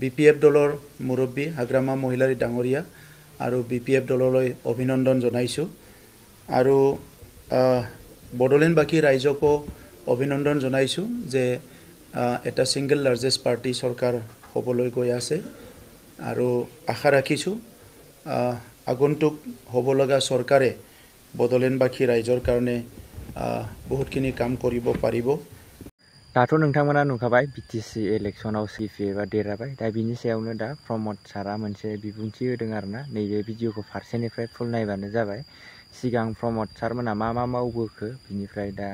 BPF দলৰ মুৰব্বী হাগ্ৰামা মহিলাৰী ডাঙৰীয়া আৰু BPF দললৈ অভিনন্দন জনাইছোঁ আৰু বড়োলেণ্ডবাসী ৰাইজকো অভিনন্দন জনাইছোঁ যে এটা সিঙ্গল লাৰ্জেষ্ট পাৰ্টি চৰকাৰ হ'বলৈ গৈ আছে আৰু আশা ৰাখিছোঁ আগন্তুক হ'ব লগা চৰকাৰে বড়োলেণ্ডবাসী ৰাইজৰ কাৰণে বহুতখিনি কাম কৰিব পাৰিব। दाथ' नोंथांमोना नुखाबाय BTC इलेक्शनाव CPF आ देरहाबाय दा बिनि सायावनो दा प्रमद सारा मोनसे बिबुंथि होदों आरोना नैबे भिडिअखौ फारसेनिफ्राय फुल नायबानो जाबाय। सिगां प्रमद सारमोना मा मावबोखो बिनिफ्राय दा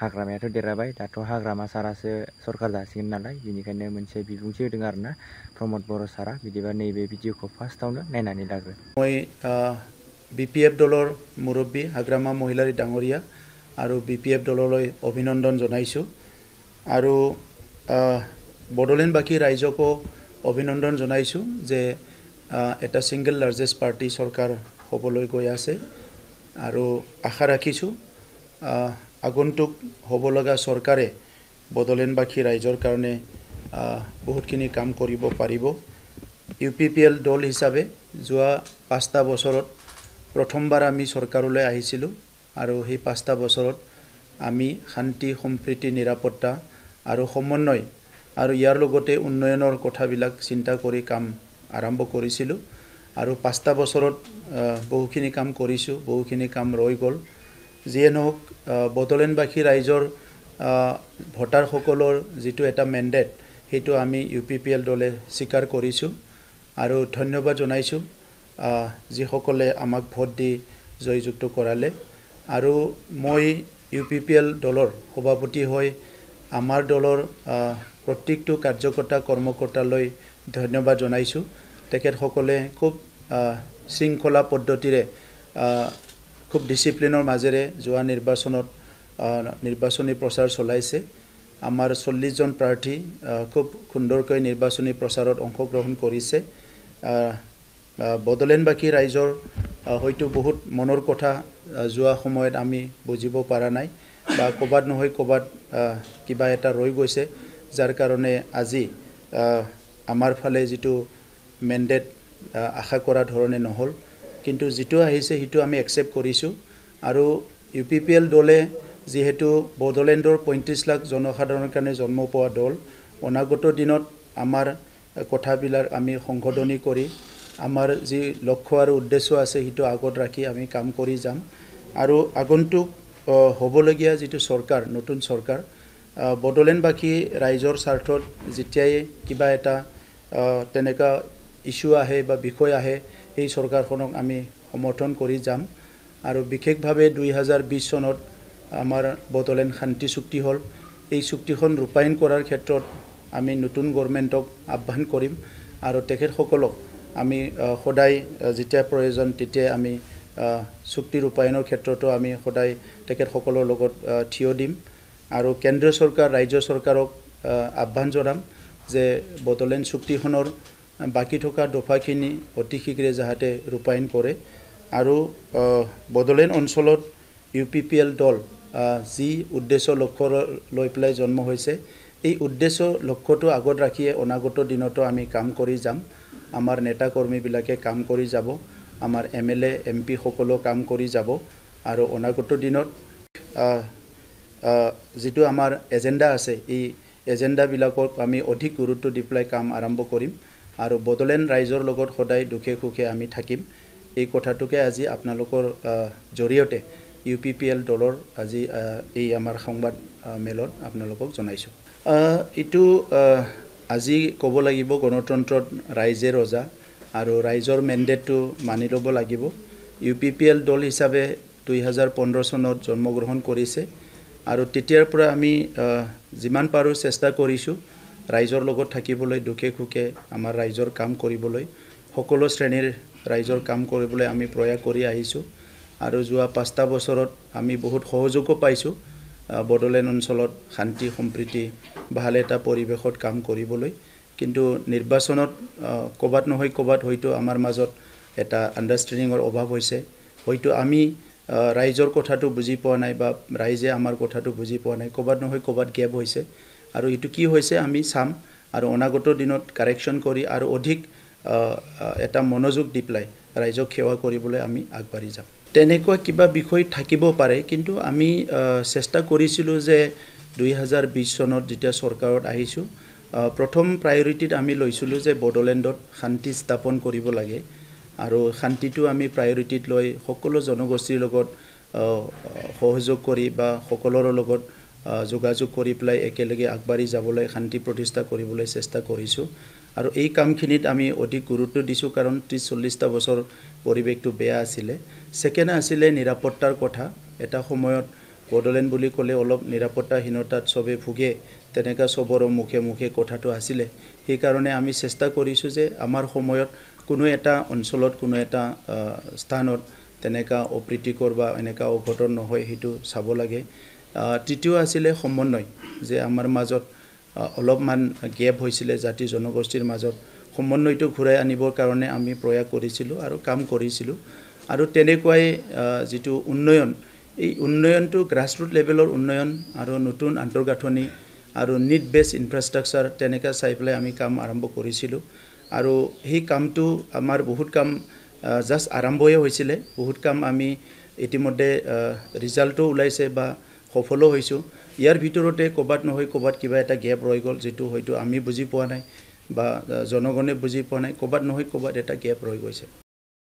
हाग्रामायाथ' देरहाबाय दाथ' हाग्रामा सारासो सरकार जासिगोन नालाय बिनिखायनो मोनसे बिबुंथि होदों आरोना प्रमद बर' सारा। बिदिबा नैबे भिडिअखौ फार्स्टआवनो नायनानै लाग्रो। মই BPF দলৰ মুৰব্বী হাগ্ৰামা মহিলাৰী ডাঙৰীয়া আৰু BPF দললৈ অভিনন্দন জনাইছোঁ আৰু বড়োলেণ্ডবাসী ৰাইজকো অভিনন্দন জনাইছোঁ যে এটা সিঙ্গল লাৰ্জেষ্ট পাৰ্টি চৰকাৰ হ'বলৈ গৈ আছে আৰু আশা ৰাখিছোঁ আগন্তুক হ'ব লগা চৰকাৰে বড়োলেণ্ডবাসী ৰাইজৰ কাৰণে বহুতখিনি কাম কৰিব পাৰিব। UPPL দল হিচাপে যোৱা 5টা বছৰত প্ৰথমবাৰ আমি চৰকাৰলৈ আহিছিলোঁ আৰু সেই 5টা বছৰত আমি শান্তি সম্প্ৰীতি নিৰাপত্তা আৰু সমন্বয় আৰু ইয়াৰ লগতে উন্নয়নৰ কথাবিলাক চিন্তা কৰি কাম আৰম্ভ কৰিছিলোঁ আৰু 5টা বছৰত বহুখিনি কাম কৰিছোঁ, বহুখিনি কাম ৰৈ গ'ল। যিয়ে নহওক বড়োলেণ্ডবাসী ৰাইজৰ ভোটাৰসকলৰ যিটো এটা মেণ্ডেট সেইটো আমি UPPL দলে স্বীকাৰ কৰিছোঁ আৰু ধন্যবাদ জনাইছোঁ যিসকলে আমাক ভোট দি জয়যুক্ত কৰালে আৰু মই UPPL দলৰ সভাপতি হৈ আমাৰ দলৰ প্ৰত্যেকটো কাৰ্যকৰ্তা কৰ্মকৰ্তালৈ ধন্যবাদ জনাইছোঁ। তেখেতসকলে খুব শৃংখলা পদ্ধতিৰে খুব ডিসিপ্লিনৰ মাজেৰে যোৱা নিৰ্বাচনত নিৰ্বাচনী প্ৰচাৰ চলাইছে। আমাৰ 40 জন প্ৰাৰ্থী খুব সুন্দৰকৈ নিৰ্বাচনী প্ৰচাৰত অংশগ্ৰহণ কৰিছে। বড়োলেণ্ডবাসী ৰাইজৰ হয়তো বহুত মনৰ কথা যোৱা সময়ত আমি বুজিব পৰা নাই বা ক'বাত নহয় ক'বাত কিবা এটা ৰৈ গৈছে যাৰ কাৰণে আজি আমাৰ ফালে যিটো মেণ্ডেট আশা কৰা ধৰণে নহ'ল কিন্তু যিটো আহিছে সেইটো আমি একচেপ্ট কৰিছোঁ আৰু UPPL দলে যেহেতু বড়োলেণ্ডৰ 35 লাখ জনসাধাৰণৰ কাৰণে জন্ম পোৱা দল অনাগত দিনত আমাৰ কথাবিলাক আমি সংশোধনী কৰি আমাৰ যি লক্ষ্য আৰু উদ্দেশ্য আছে সেইটো আগত ৰাখি আমি কাম কৰি যাম আৰু আগন্তুক হ'বলগীয়া যিটো চৰকাৰ নতুন চৰকাৰ বড়োলেণ্ডবাসী ৰাইজৰ স্বাৰ্থত যেতিয়াই কিবা এটা তেনেকা ইস্যু আহে বা বিষয় আহে এই চৰকাৰখনক আমি সমৰ্থন কৰি যাম আৰু বিশেষভাৱে 2020 চনত আমাৰ বড়োলেণ্ড শান্তি চুক্তি হ'ল এই চুক্তিখন ৰূপায়ণ কৰাৰ ক্ষেত্ৰত আমি নতুন গভৰ্ণমেণ্টক আহ্বান কৰিম আৰু তেখেতসকলক আমি সদায় যেতিয়া প্ৰয়োজন তেতিয়া আমি চুক্তি ৰূপায়ণৰ ক্ষেত্ৰতো আমি সদায় তেখেতসকলৰ লগত থিয় দিম আৰু কেন্দ্ৰীয় চৰকাৰ ৰাজ্য চৰকাৰক আহ্বান জনাম যে বড়োলেণ্ড চুক্তিখনৰ বাকি থকা দফাখিনি অতি শীঘ্ৰে যাতে ৰূপায়ণ কৰে আৰু বড়োলেণ্ড অঞ্চলত UPPL দল যি উদ্দেশ্য লক্ষ্য লৈ পেলাই জন্ম হৈছে এই উদ্দেশ্য লক্ষ্যটো আগত ৰাখিয়ে অনাগত দিনতো আমি কাম কৰি যাম। আমাৰ নেতা কৰ্মীবিলাকে কাম কৰি যাব, আমাৰ MLA MP সকলো কাম কৰি যাব আৰু অনাগত দিনত যিটো আমাৰ এজেণ্ডা আছে এই এজেণ্ডাবিলাকক আমি অধিক গুৰুত্ব দি পেলাই কাম আৰম্ভ কৰিম আৰু বড়োলেণ্ড ৰাইজৰ লগত সদায় দুখে সুখে আমি থাকিম। এই কথাটোকে আজি আপোনালোকৰ জৰিয়তে UPPL দলৰ আজি এই আমাৰ সংবাদ মেলত আপোনালোকক জনাইছোঁ। এইটো আজি ক'ব লাগিব গণতন্ত্ৰত ৰাইজে ৰজা আৰু ৰাইজৰ মেণ্ডেটটো মানি ল'ব লাগিব। UPPL দল হিচাপে 2015 চনত জন্মগ্ৰহণ কৰিছে আৰু তেতিয়াৰ পৰা আমি যিমান পাৰোঁ চেষ্টা কৰিছোঁ ৰাইজৰ লগত থাকিবলৈ দুখে সুখে আমাৰ ৰাইজৰ কাম কৰিবলৈ সকলো শ্ৰেণীৰ ৰাইজৰ কাম কৰিবলৈ আমি প্ৰয়াস কৰি আহিছোঁ আৰু যোৱা 5টা বছৰত আমি বহুত সহযোগো পাইছোঁ বড়োলেণ্ড অঞ্চলত শান্তি সম্প্ৰীতি ভাল এটা পৰিৱেশত কাম কৰিবলৈ কিন্তু নিৰ্বাচনত ক'বাত নহয় ক'বাত হয়তো আমাৰ মাজত এটা আণ্ডাৰষ্টেণ্ডিঙৰ অভাৱ হৈছে হয়তো আমি ৰাইজৰ কথাটো বুজি পোৱা নাই বা ৰাইজে আমাৰ কথাটো বুজি পোৱা নাই ক'বাত নহয় ক'বাত গেপ হৈছে আৰু এইটো কি হৈছে আমি চাম আৰু অনাগত দিনত কাৰেকশ্যন কৰি আৰু অধিক এটা মনোযোগ দি পেলাই ৰাইজক সেৱা কৰিবলৈ আমি আগবাঢ়ি যাম। তেনেকুৱা কিবা বিষয় থাকিব পাৰে, কিন্তু আমি চেষ্টা কৰিছিলোঁ যে 2020 চনত যেতিয়া চৰকাৰত আহিছোঁ, প্ৰথম প্ৰায়ৰিটিত আমি লৈছিলোঁ যে বড়োলেণ্ডত শান্তি স্থাপন কৰিব লাগে আৰু শান্তিটো আমি প্ৰায়ৰিটিত লৈ সকলো জনগোষ্ঠীৰ লগত সহযোগ কৰি বা সকলোৰে লগত যোগাযোগ কৰি পেলাই একেলগে আগবাঢ়ি যাবলৈ শান্তি প্ৰতিষ্ঠা কৰিবলৈ চেষ্টা কৰিছোঁ। আৰু এই কামখিনিত আমি অধিক গুৰুত্ব দিছোঁ, কাৰণ 30-40টা বছৰ পৰিৱেশটো বেয়া আছিলে। ছেকেণ্ড আছিলে নিৰাপত্তাৰ কথা। এটা সময়ত বড়োলেণ্ড বুলি ক'লে অলপ নিৰাপত্তাহীনতাত চবেই ভোগে, তেনেকুৱা চবৰে মুখে মুখে কথাটো আছিলে। সেইকাৰণে আমি চেষ্টা কৰিছোঁ যে আমাৰ সময়ত কোনো এটা অঞ্চলত কোনো এটা স্থানত তেনেকুৱা অপ্ৰীতিকৰ বা এনেকুৱা অঘটন নহয়, সেইটো চাব লাগে। তৃতীয় আছিলে সমন্বয়, যে আমাৰ মাজত অলপমান গেপ হৈছিলে জাতি জনগোষ্ঠীৰ মাজত। সমন্বয়টো ঘূৰাই আনিবৰ কাৰণে আমি প্ৰয়াস কৰিছিলোঁ আৰু কাম কৰিছিলোঁ। আৰু তেনেকুৱাই যিটো উন্নয়ন, এই উন্নয়নটো গ্ৰাছৰুট লেভেলৰ উন্নয়ন আৰু নতুন আন্তঃগাঁথনি আৰু নিড বেছ ইনফ্ৰাষ্ট্ৰাকচাৰ তেনেকৈ চাই পেলাই আমি কাম আৰম্ভ কৰিছিলোঁ। আৰু সেই কামটো আমাৰ বহুত কাম জাষ্ট আৰম্ভহে হৈছিলে। বহুত কাম আমি ইতিমধ্যে ৰিজাল্টো ওলাইছে বা সফলো হৈছোঁ। ইয়াৰ ভিতৰতে ক'ৰবাত নহয় ক'ৰবাত কিবা এটা গেপ ৰৈ গ'ল, যিটো হয়তো আমি বুজি পোৱা নাই বা জনগণে বুজি পোৱা নাই। ক'ৰবাত নহয় ক'ৰবাত এটা গেপ ৰৈ গৈছে।